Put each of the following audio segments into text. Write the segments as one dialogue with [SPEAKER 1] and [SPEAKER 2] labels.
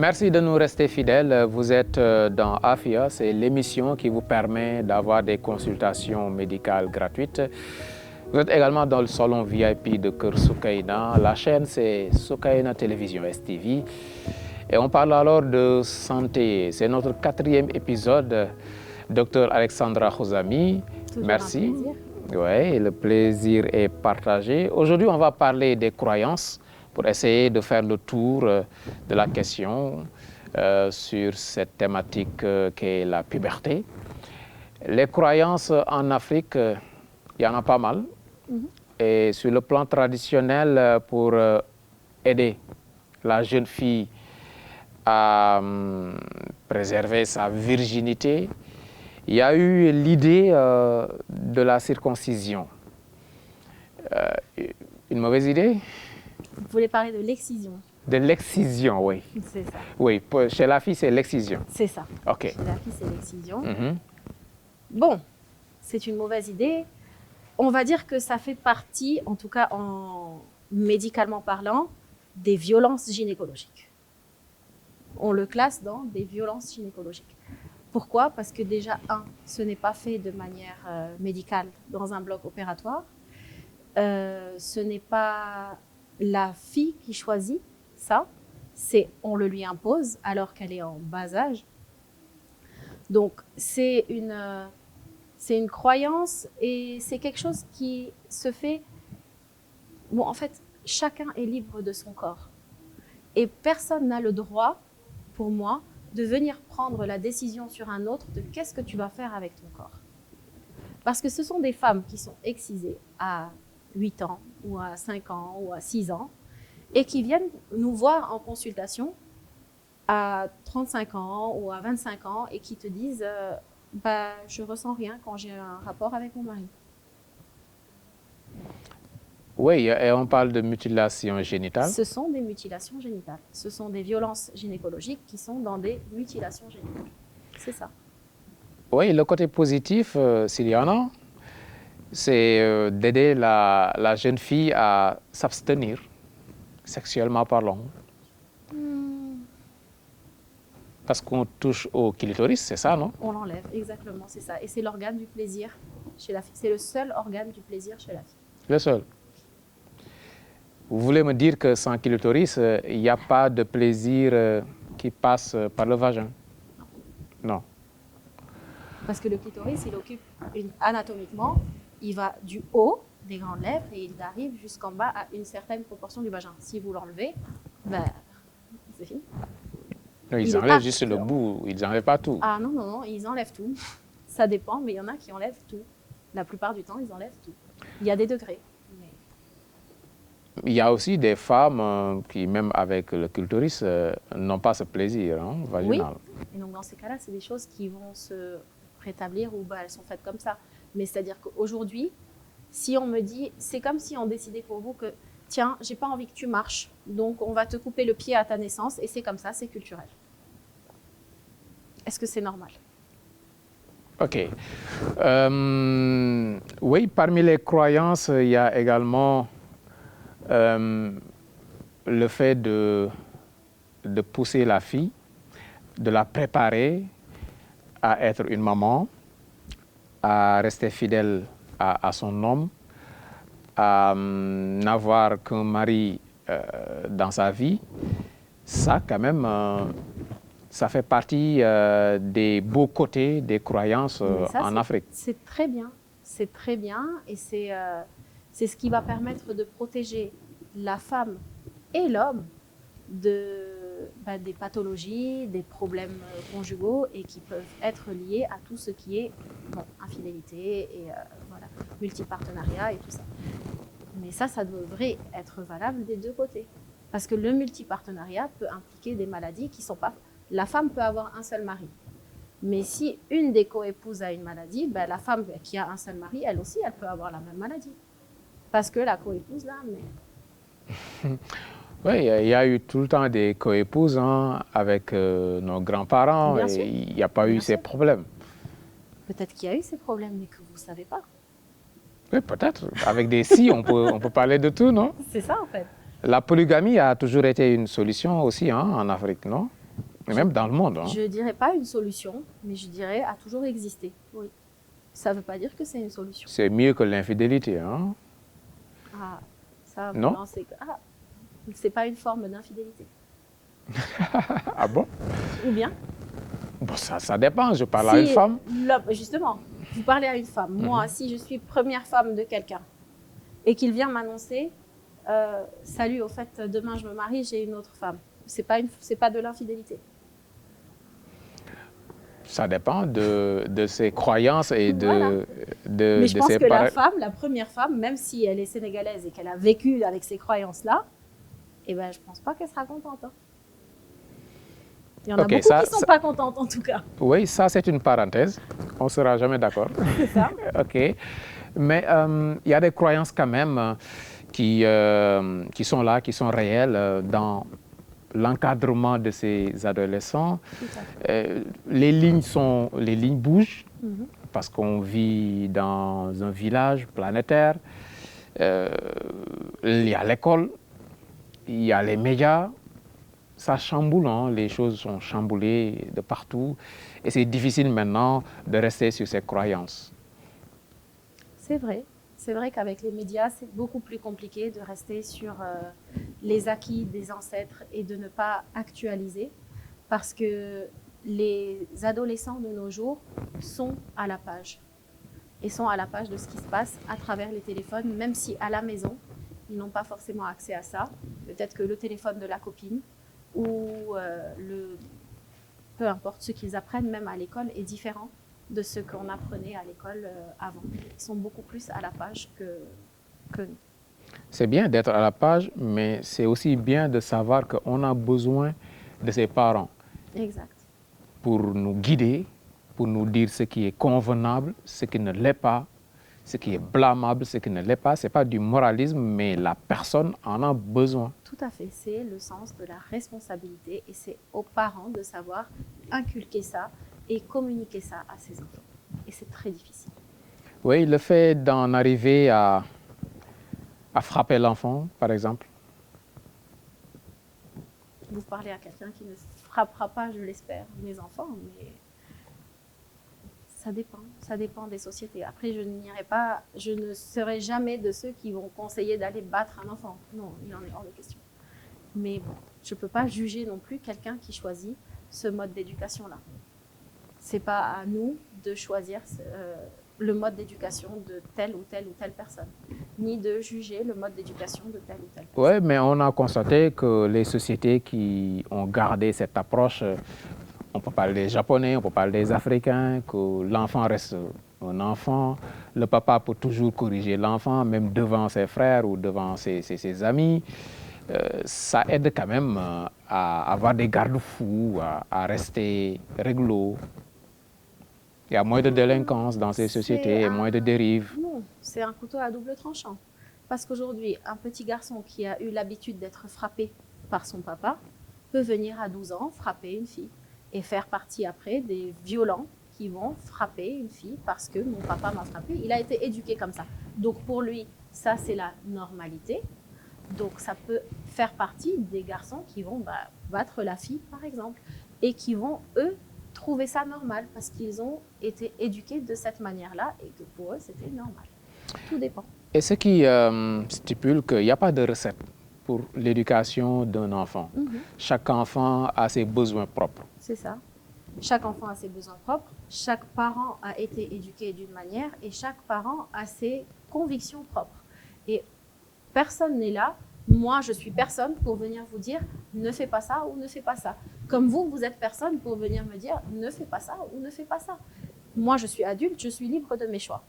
[SPEAKER 1] Merci de nous rester fidèles. Vous êtes dans Afia, c'est l'émission qui vous permet d'avoir des consultations médicales gratuites. Vous êtes également dans le salon VIP de Kër Soukaina. La chaîne, c'est Soukaina Télévision STV. Et on parle alors de santé. C'est notre 4e épisode. Docteur Alexandra Khuzami, merci. Oui, le plaisir est partagé. Aujourd'hui, on va parler des croyances pour essayer de faire le tour de la question sur cette thématique qu'est la puberté. Les croyances en Afrique, il y en a pas mal. Et sur le plan traditionnel, pour aider la jeune fille à préserver sa virginité, il y a eu l'idée de la circoncision. Une mauvaise idée?
[SPEAKER 2] Vous voulez parler de l'excision?
[SPEAKER 1] De l'excision, oui.
[SPEAKER 2] C'est ça.
[SPEAKER 1] Oui, chez la fille, c'est l'excision.
[SPEAKER 2] C'est ça.
[SPEAKER 1] OK.
[SPEAKER 2] Chez la fille, c'est l'excision. Bon, c'est une mauvaise idée. On va dire que ça fait partie, en tout cas médicalement parlant, des violences gynécologiques. On le classe dans des violences gynécologiques. Pourquoi? Parce que déjà, ce n'est pas fait de manière médicale dans un bloc opératoire. Ce n'est pas la fille qui choisit ça, on le lui impose alors qu'elle est en bas âge. Donc, c'est une croyance et c'est quelque chose qui se fait... Bon, en fait, chacun est libre de son corps. Et personne n'a le droit, pour moi, de venir prendre la décision sur un autre de qu'est-ce que tu vas faire avec ton corps. Parce que ce sont des femmes qui sont excisées à 8 ans, ou à 5 ans, ou à 6 ans, et qui viennent nous voir en consultation à 35 ans ou à 25 ans et qui te disent je ressens rien quand j'ai un rapport avec mon mari.
[SPEAKER 1] Oui, et on parle de mutilation génitale.
[SPEAKER 2] Ce sont des mutilations génitales. Ce sont des violences gynécologiques qui sont dans des mutilations génitales. C'est ça.
[SPEAKER 1] Oui, le côté positif, s'il y en a, c'est d'aider la jeune fille à s'abstenir, sexuellement parlant. Parce qu'on touche au clitoris, c'est ça, non?
[SPEAKER 2] On l'enlève, exactement, c'est ça. Et c'est l'organe du plaisir chez la fille. C'est le seul organe du plaisir chez la fille.
[SPEAKER 1] Le seul. Vous voulez me dire que sans clitoris, il n'y a pas de plaisir qui passe par le vagin? Non.
[SPEAKER 2] Parce que le clitoris, il occupe anatomiquement, il va du haut des grandes lèvres et il arrive jusqu'en bas à une certaine proportion du vagin. Si vous l'enlevez, c'est fini.
[SPEAKER 1] Non, ils enlèvent juste le bout, ils n'enlèvent pas tout.
[SPEAKER 2] Ah non, ils enlèvent tout. Ça dépend, mais il y en a qui enlèvent tout. La plupart du temps, ils enlèvent tout. Il y a des degrés.
[SPEAKER 1] Il y a aussi des femmes qui, même avec le clitoris, n'ont pas ce plaisir vaginal.
[SPEAKER 2] Oui, et donc dans ces cas-là, c'est des choses qui vont se rétablir ou elles sont faites comme ça. Mais c'est-à-dire qu'aujourd'hui, si on me dit, c'est comme si on décidait pour vous que, tiens, j'ai pas envie que tu marches, donc on va te couper le pied à ta naissance, et c'est comme ça, c'est culturel. Est-ce que c'est normal?
[SPEAKER 1] OK. Oui, parmi les croyances, il y a également le fait de pousser la fille, de la préparer à être une maman, à rester fidèle à son homme, à n'avoir qu'un mari dans sa vie. Ça, quand même, ça fait partie des beaux côtés des croyances en Afrique.
[SPEAKER 2] C'est très bien, et c'est ce qui va permettre de protéger la femme et l'homme des pathologies, des problèmes conjugaux et qui peuvent être liés à tout ce qui est infidélité et multipartenariat et tout ça. Mais ça devrait être valable des deux côtés. Parce que le multipartenariat peut impliquer des maladies qui ne sont pas... La femme peut avoir un seul mari. Mais si une des coépouses a une maladie, la femme qui a un seul mari, elle aussi, elle peut avoir la même maladie. Parce que la coépouse l'a amenée.
[SPEAKER 1] Oui, il y a eu tout le temps des coépouses avec nos grands-parents et il n'y a pas eu ces problèmes.
[SPEAKER 2] Peut-être qu'il y a eu ces problèmes, mais que vous ne savez pas.
[SPEAKER 1] Oui, peut-être. Avec des si, on peut parler de tout, non?
[SPEAKER 2] C'est ça, en fait.
[SPEAKER 1] La polygamie a toujours été une solution aussi en Afrique, non? Et même dans le monde. Hein.
[SPEAKER 2] Je ne dirais pas une solution, mais je dirais a toujours existé. Oui. Ça ne veut pas dire que c'est une solution.
[SPEAKER 1] C'est mieux que l'infidélité. Hein?
[SPEAKER 2] Ah, ça,
[SPEAKER 1] non?
[SPEAKER 2] C'est pas une forme d'infidélité.
[SPEAKER 1] Ah bon?
[SPEAKER 2] Ou bien?
[SPEAKER 1] Bon, ça dépend. Je parle à une femme.
[SPEAKER 2] Justement, vous parlez à une femme. Moi, si je suis première femme de quelqu'un et qu'il vient m'annoncer salut, au fait, demain je me marie, j'ai une autre femme. C'est pas de l'infidélité.
[SPEAKER 1] Ça dépend de ses croyances et
[SPEAKER 2] voilà.
[SPEAKER 1] de
[SPEAKER 2] Mais je pense que la première femme, même si elle est sénégalaise et qu'elle a vécu avec ces croyances-là, eh ben, je ne pense pas qu'elle sera contente. Hein. Il y en a beaucoup qui ne sont pas contentes, en tout cas.
[SPEAKER 1] Oui, ça, c'est une parenthèse. On ne sera jamais d'accord.
[SPEAKER 2] C'est ça.
[SPEAKER 1] OK. Mais il y a des croyances quand même qui sont là, qui sont réelles dans l'encadrement de ces adolescents. Les lignes bougent parce qu'on vit dans un village planétaire. Il y a l'école, il y a les médias. Ça chamboule, hein? Les choses sont chamboulées de partout. Et c'est difficile maintenant de rester sur ses croyances.
[SPEAKER 2] C'est vrai. C'est vrai qu'avec les médias, c'est beaucoup plus compliqué de rester sur les acquis des ancêtres et de ne pas actualiser. Parce que les adolescents de nos jours sont à la page. Et sont à la page de ce qui se passe à travers les téléphones, même si à la maison, ils n'ont pas forcément accès à ça. Peut-être que le téléphone de la copine ou peu importe ce qu'ils apprennent, même à l'école, est différent de ce qu'on apprenait à l'école avant. Ils sont beaucoup plus à la page que nous.
[SPEAKER 1] C'est bien d'être à la page, mais c'est aussi bien de savoir qu'on a besoin de ses parents.
[SPEAKER 2] Exact.
[SPEAKER 1] Pour nous guider, pour nous dire ce qui est convenable, ce qui ne l'est pas, ce qui est blâmable, ce qui ne l'est pas. Ce n'est pas du moralisme, mais la personne en a besoin.
[SPEAKER 2] Tout à fait. C'est le sens de la responsabilité et c'est aux parents de savoir inculquer ça et communiquer ça à ses enfants. Et c'est très difficile.
[SPEAKER 1] Oui, le fait d'en arriver à frapper l'enfant, par exemple.
[SPEAKER 2] Vous parlez à quelqu'un qui ne frappera pas, je l'espère, mes enfants, mais ça dépend des sociétés. Après, je ne serai jamais de ceux qui vont conseiller d'aller battre un enfant. Non, il en est hors de question. Mais bon, je ne peux pas juger non plus quelqu'un qui choisit ce mode d'éducation-là. Ce n'est pas à nous de choisir le mode d'éducation de telle ou telle personne, ni de juger le mode d'éducation de telle ou telle personne.
[SPEAKER 1] Oui, mais on a constaté que les sociétés qui ont gardé cette approche, on peut parler des Japonais, on peut parler des Africains, que l'enfant reste un enfant, le papa peut toujours corriger l'enfant, même devant ses frères ou devant ses amis. Ça aide quand même à avoir des garde-fous, à rester réglo. Il y a moins de délinquance dans ces sociétés et moins de dérives.
[SPEAKER 2] Non, c'est un couteau à double tranchant. Parce qu'aujourd'hui, un petit garçon qui a eu l'habitude d'être frappé par son papa peut venir à 12 ans frapper une fille et faire partie après des violents qui vont frapper une fille parce que mon papa m'a frappé. Il a été éduqué comme ça. Donc pour lui, ça c'est la normalité. Donc ça peut faire partie des garçons qui vont battre la fille par exemple et qui vont eux trouver ça normal parce qu'ils ont été éduqués de cette manière-là et que pour eux c'était normal. Tout dépend.
[SPEAKER 1] Et ce qui stipule qu'il n'y a pas de recette pour l'éducation d'un enfant. Chaque enfant a ses besoins propres.
[SPEAKER 2] C'est ça. Chaque enfant a ses besoins propres. Chaque parent a été éduqué d'une manière et chaque parent a ses convictions propres. Et personne n'est là. Moi, je suis personne pour venir vous dire ne fais pas ça ou ne fais pas ça. Comme vous êtes personne pour venir me dire ne fais pas ça ou ne fais pas ça. Moi, je suis adulte, je suis libre de mes choix.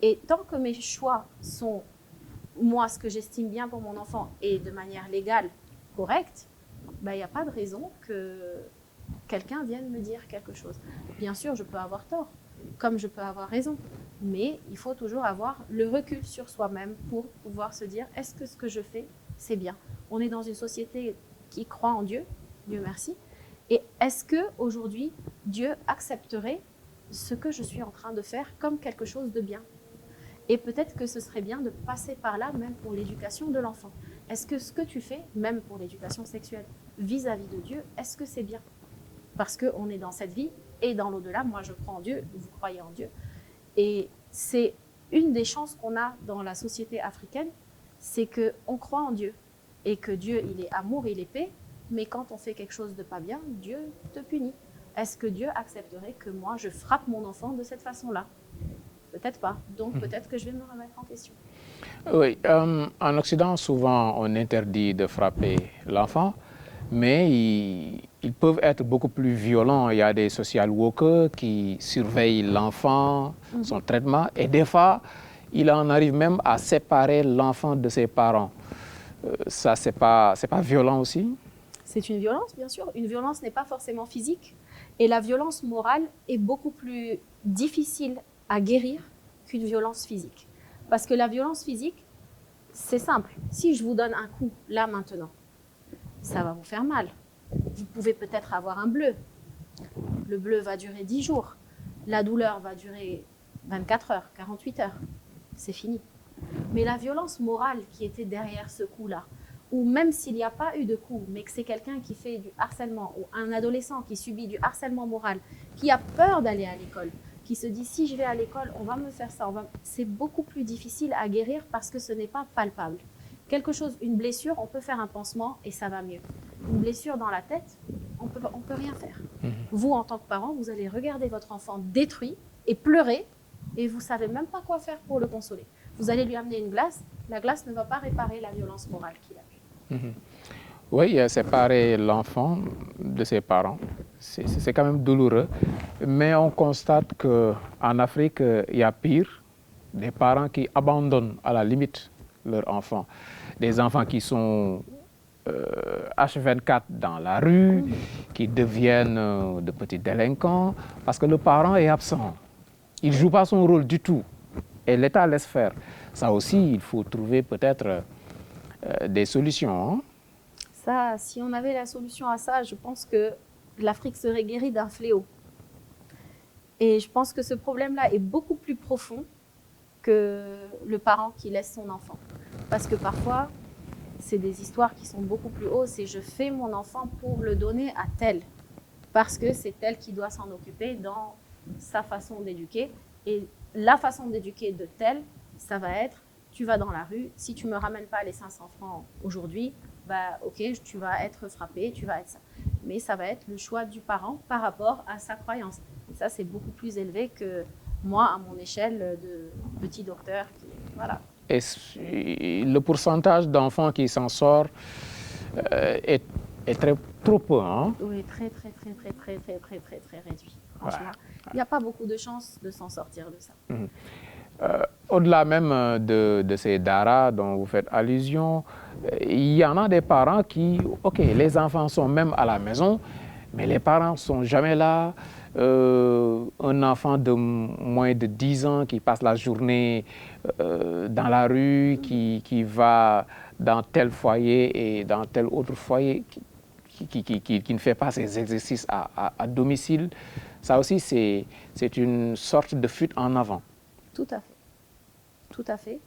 [SPEAKER 2] Et tant que mes choix sont, moi, ce que j'estime bien pour mon enfant et de manière légale, correcte, il n'y a pas de raison que quelqu'un vienne me dire quelque chose. Bien sûr, je peux avoir tort, comme je peux avoir raison. Mais il faut toujours avoir le recul sur soi-même pour pouvoir se dire est-ce que ce que je fais, c'est bien? On est dans une société qui croit en Dieu, Dieu merci. Et est-ce qu'aujourd'hui, Dieu accepterait ce que je suis en train de faire comme quelque chose de bien? Et peut-être que ce serait bien de passer par là, même pour l'éducation de l'enfant. Est-ce que ce que tu fais, même pour l'éducation sexuelle, vis-à-vis de Dieu, est-ce que c'est bien? parce qu'on est dans cette vie et dans l'au-delà. Moi, je crois en Dieu, vous croyez en Dieu. Et c'est une des chances qu'on a dans la société africaine, c'est qu'on croit en Dieu et que Dieu, il est amour, il est paix, mais quand on fait quelque chose de pas bien, Dieu te punit. Est-ce que Dieu accepterait que moi, je frappe mon enfant de cette façon-là? Peut-être pas. Donc, peut-être que je vais me remettre en question.
[SPEAKER 1] Oui, en Occident, souvent, on interdit de frapper l'enfant, mais ils peuvent être beaucoup plus violents. Il y a des social workers qui surveillent l'enfant, son traitement, et des fois, il en arrive même à séparer l'enfant de ses parents. Ça, c'est pas violent aussi?
[SPEAKER 2] C'est une violence, bien sûr. Une violence n'est pas forcément physique. Et la violence morale est beaucoup plus difficile à guérir qu'une violence physique. Parce que la violence physique, c'est simple. Si je vous donne un coup, là, maintenant, ça va vous faire mal. Vous pouvez peut-être avoir un bleu. Le bleu va durer 10 jours. La douleur va durer 24 heures, 48 heures. C'est fini. Mais la violence morale qui était derrière ce coup-là, ou même s'il n'y a pas eu de coup, mais que c'est quelqu'un qui fait du harcèlement, ou un adolescent qui subit du harcèlement moral, qui a peur d'aller à l'école, qui se dit si je vais à l'école, on va me faire ça, c'est beaucoup plus difficile à guérir parce que ce n'est pas palpable. Quelque chose, une blessure, on peut faire un pansement et ça va mieux. Une blessure dans la tête, on peut rien faire. Vous, en tant que parent, vous allez regarder votre enfant détruit et pleurer et vous ne savez même pas quoi faire pour le consoler. Vous allez lui amener une glace, la glace ne va pas réparer la violence morale qu'il a eue.
[SPEAKER 1] Oui, séparer l'enfant de ses parents, c'est quand même douloureux. Mais on constate qu'en Afrique, il y a pire, des parents qui abandonnent à la limite leurs enfants. Des enfants qui sont H24 dans la rue, qui deviennent de petits délinquants, parce que le parent est absent. Il ne joue pas son rôle du tout. Et l'État laisse faire. Ça aussi, il faut trouver peut-être des solutions. Hein?
[SPEAKER 2] Ça, si on avait la solution à ça, je pense que l'Afrique serait guérie d'un fléau. Et je pense que ce problème-là est beaucoup plus profond que le parent qui laisse son enfant. Parce que parfois, c'est des histoires qui sont beaucoup plus hautes. C'est je fais mon enfant pour le donner à tel. Parce que c'est tel qui doit s'en occuper dans sa façon d'éduquer. Et la façon d'éduquer de tel, ça va être, tu vas dans la rue, si tu ne me ramènes pas les 500 francs aujourd'hui, bah, ok, tu vas être frappé, tu vas être ça. Mais ça va être le choix du parent par rapport à sa croyance. Et ça, c'est beaucoup plus élevé que moi, à mon échelle de petit docteur. Voilà.
[SPEAKER 1] Et le pourcentage d'enfants qui s'en sort est trop peu. Hein?
[SPEAKER 2] Oui, très réduit. Franchement, il n'y a pas beaucoup de chances de s'en sortir de ça.
[SPEAKER 1] Au-delà même de ces daras dont vous faites allusion, il y en a des parents qui, ok, les enfants sont même à la maison, mais les parents ne sont jamais là. Un enfant de moins de 10 ans qui passe la journée dans la rue, qui va dans tel foyer et dans tel autre foyer, qui ne fait pas ses exercices à domicile, ça aussi c'est une sorte de fuite en avant.
[SPEAKER 2] Tout à fait. Tout à fait.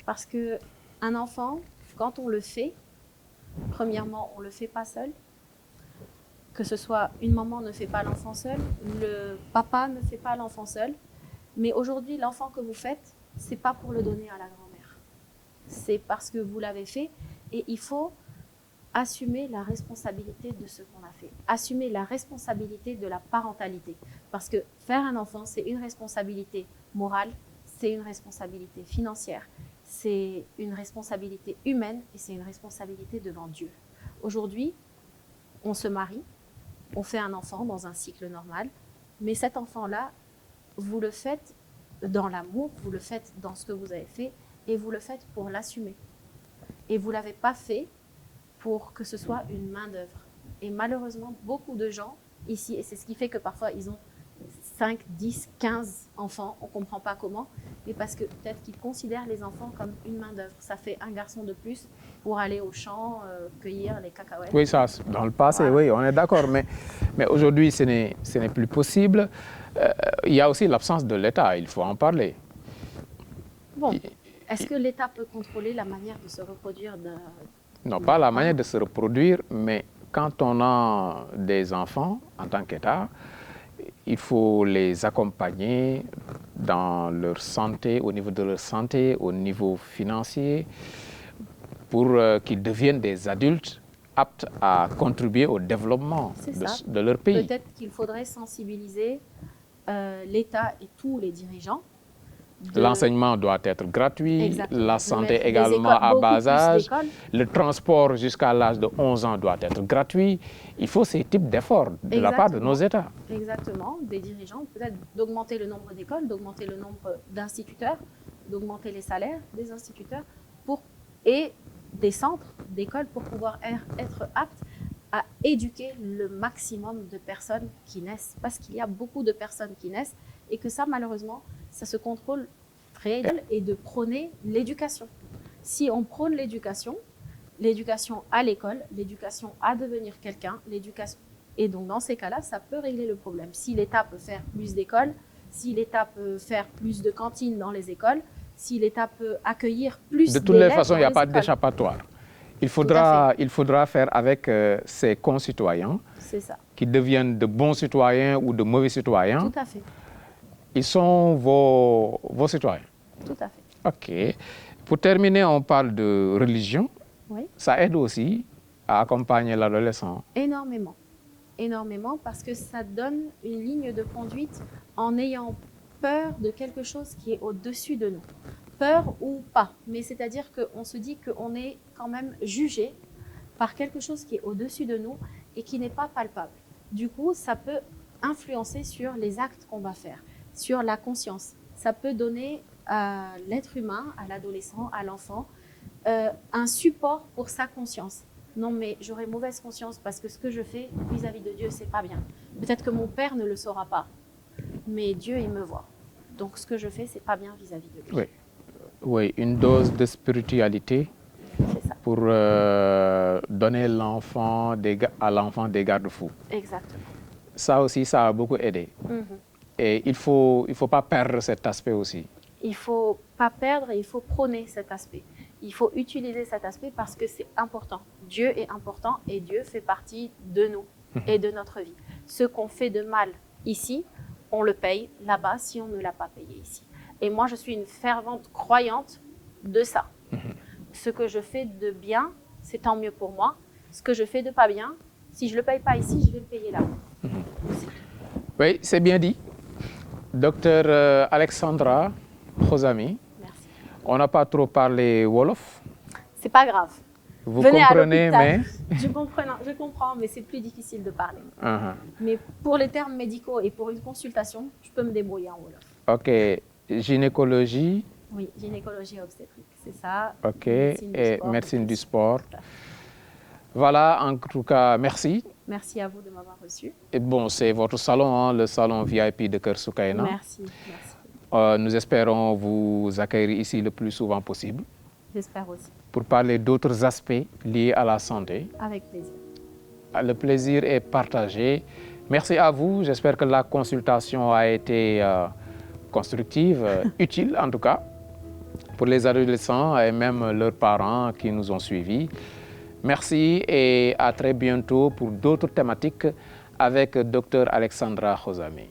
[SPEAKER 2] Parce qu'un enfant, quand on le fait, premièrement, on ne le fait pas seul. Que ce soit une maman ne fait pas l'enfant seul, le papa ne fait pas l'enfant seul. Mais aujourd'hui, l'enfant que vous faites, ce n'est pas pour le donner à la grand-mère. C'est parce que vous l'avez fait et il faut assumer la responsabilité de ce qu'on a fait. Assumer la responsabilité de la parentalité. Parce que faire un enfant, c'est une responsabilité morale, c'est une responsabilité financière, c'est une responsabilité humaine et c'est une responsabilité devant Dieu. Aujourd'hui, on se marie, on fait un enfant dans un cycle normal, mais cet enfant-là, vous le faites dans l'amour, vous le faites dans ce que vous avez fait et vous le faites pour l'assumer. Et vous ne l'avez pas fait pour que ce soit une main-d'œuvre. Et malheureusement, beaucoup de gens ici, et c'est ce qui fait que parfois ils ont 5, 10, 15 enfants, on ne comprend pas comment, mais parce que peut-être qu'ils considèrent les enfants comme une main-d'œuvre. Ça fait un garçon de plus pour aller au champ, cueillir les cacahuètes.
[SPEAKER 1] Oui, ça, dans le passé, voilà. Oui, on est d'accord, mais aujourd'hui, ce n'est plus possible. Il y a aussi l'absence de l'État, il faut en parler.
[SPEAKER 2] Bon, est-ce que l'État peut contrôler la manière de se reproduire
[SPEAKER 1] Non, pas la manière de se reproduire, mais quand on a des enfants en tant qu'État, il faut les accompagner dans leur santé, au niveau de leur santé, au niveau financier, pour qu'ils deviennent des adultes aptes à contribuer au développement de leur pays.
[SPEAKER 2] Peut-être qu'il faudrait sensibiliser l'État et tous les dirigeants.
[SPEAKER 1] L'enseignement doit être gratuit,
[SPEAKER 2] Exactement.
[SPEAKER 1] la santé également à bas âge, le transport jusqu'à l'âge de 11 ans doit être gratuit. Il faut ces types d'efforts de la part de nos États.
[SPEAKER 2] Exactement, des dirigeants, peut-être d'augmenter le nombre d'écoles, d'augmenter le nombre d'instituteurs, d'augmenter les salaires des instituteurs et des centres d'écoles pour pouvoir être aptes à éduquer le maximum de personnes qui naissent. Parce qu'il y a beaucoup de personnes qui naissent et que ça, malheureusement, ça se contrôle très bien et de prôner l'éducation. Si on prône l'éducation à l'école, l'éducation à devenir quelqu'un, l'éducation. Et donc, dans ces cas-là, ça peut régler le problème. Si l'État peut faire plus d'écoles, si l'État peut faire plus de cantines dans les écoles, si l'État peut accueillir plus d'élèves.
[SPEAKER 1] De toutes les façons, il n'y a pas d'échappatoire. Il faudra faire avec ses concitoyens qui deviennent de bons citoyens ou de mauvais citoyens.
[SPEAKER 2] Tout à fait.
[SPEAKER 1] Ils sont vos citoyens.
[SPEAKER 2] Tout à fait.
[SPEAKER 1] OK. Pour terminer, on parle de religion.
[SPEAKER 2] Oui.
[SPEAKER 1] Ça aide aussi à accompagner l'adolescent.
[SPEAKER 2] Énormément. Énormément parce que ça donne une ligne de conduite en ayant peur de quelque chose qui est au-dessus de nous. Peur ou pas, mais c'est-à-dire qu'on se dit qu'on est quand même jugé par quelque chose qui est au-dessus de nous et qui n'est pas palpable. Du coup, ça peut influencer sur les actes qu'on va faire, sur la conscience. Ça peut donner à l'être humain, à l'adolescent, à l'enfant, un support pour sa conscience. Non, mais j'aurai mauvaise conscience parce que ce que je fais vis-à-vis de Dieu, c'est pas bien. Peut-être que mon père ne le saura pas, mais Dieu, il me voit. Donc, ce que je fais, c'est pas bien vis-à-vis de lui.
[SPEAKER 1] Oui. Oui, une dose de spiritualité pour donner à l'enfant des garde-fous.
[SPEAKER 2] Exactement.
[SPEAKER 1] Ça aussi, ça a beaucoup aidé. Et il faut pas perdre cet aspect aussi.
[SPEAKER 2] Il ne faut pas perdre et il faut prôner cet aspect. Il faut utiliser cet aspect parce que c'est important. Dieu est important et Dieu fait partie de nous et de notre vie. Ce qu'on fait de mal ici, on le paye là-bas si on ne l'a pas payé ici. Et moi, je suis une fervente croyante de ça. Ce que je fais de bien, c'est tant mieux pour moi. Ce que je fais de pas bien, si je ne le paye pas ici, je vais le payer là-bas.
[SPEAKER 1] Oui, c'est bien dit. Docteur Alexandra Khosamy,
[SPEAKER 2] merci.
[SPEAKER 1] On n'a pas trop parlé Wolof.
[SPEAKER 2] C'est pas grave.
[SPEAKER 1] Vous
[SPEAKER 2] Venez
[SPEAKER 1] comprenez, mais...
[SPEAKER 2] Je comprends, mais c'est plus difficile de parler. Mais pour les termes médicaux et pour une consultation, je peux me débrouiller en Wolof.
[SPEAKER 1] OK. Gynécologie.
[SPEAKER 2] Oui, gynécologie et obstétrique, c'est ça.
[SPEAKER 1] OK. Et médecine du sport. Voilà, en tout cas, merci.
[SPEAKER 2] Merci à vous de m'avoir reçu.
[SPEAKER 1] Et bon, c'est votre salon, hein, le salon VIP de Keur Soukaina.
[SPEAKER 2] Merci, merci.
[SPEAKER 1] Nous espérons vous accueillir ici le plus souvent possible.
[SPEAKER 2] J'espère aussi.
[SPEAKER 1] Pour parler d'autres aspects liés à la santé.
[SPEAKER 2] Avec plaisir.
[SPEAKER 1] Le plaisir est partagé. Merci à vous. J'espère que la consultation a été constructive, utile en tout cas, pour les adolescents et même leurs parents qui nous ont suivis. Merci et à très bientôt pour d'autres thématiques avec Dr Alexandra Khosamy.